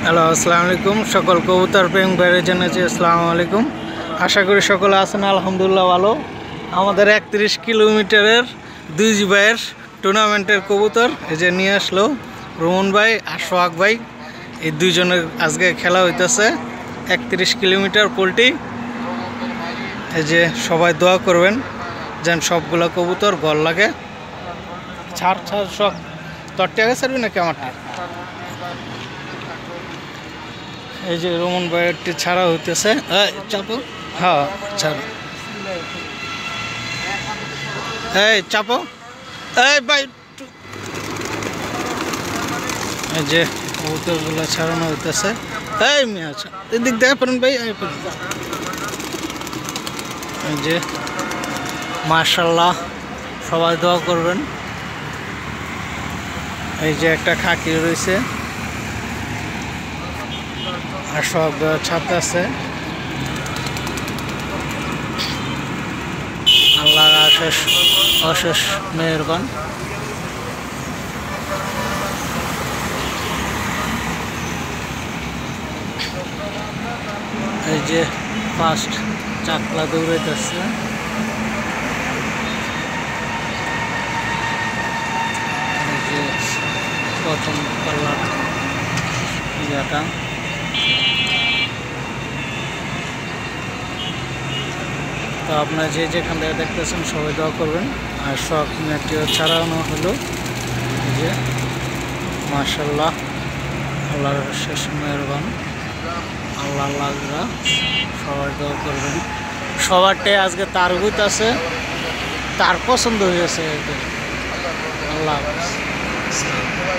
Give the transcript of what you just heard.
Hello, আসসালামু আলাইকুম। সকল কবুতর প্রেম ভাইয়ের জানাচ্ছি আসসালামু আলাইকুম। আশা করি সকলে আছেন আলহামদুলিল্লাহ ভালো। আমাদের 31 কিলোমিটারের দুই ভাইয়ের টুর্নামেন্টের কবুতর এই যে নিয়ে আসলো রোমন ভাই আর সোহাগ ভাই। এই দুইজনের আজকে খেলা হইতেছে 31 কিলোমিটার পোল্ট্রি। এই যে সবাই দোয়া করবেন যেন সবগুলো কবুতর গল লাগে। ছাড় সব তোর টেকে ছাড়বি নাকি আমারটা? এই যে রোমন ভাইয়েরটি ছাড়া হইতেছে। চাপো, হ্যাঁ ছাড়ো। এই চাপো, এই ভাই। এই যে কবুতরগুলো ছাড়ানো হইতেছে। এই মিয়া এদিক দেখে পারেন ভাই। এই যে মাশাআল্লাহ, সবাই দোয়া করবেন। এই যে একটা খাকি রয়েছে আর সব ছাত্র আছে। আল্লাহর অশেষ মেহেরবান। এই যে ফার্স্ট চাকলা দৌড়াইতেছে। এই যে প্রথম পাল্লার ইয়াটা। তো আপনারা যে যেখান থেকে দেখতেছেন সবাই দোয়া করবেন। আর সব নেটটিও ছাড়ানো হলো। এই যে মাশাআল্লাহ, আল্লাহর শেষ মেহেরবান। আল্লাহ সবাই দোয়া করবেন। সবারটাই আজকে তার গুত আছে, তার পছন্দ হয়েছে। আল্লাহ হাফেজ।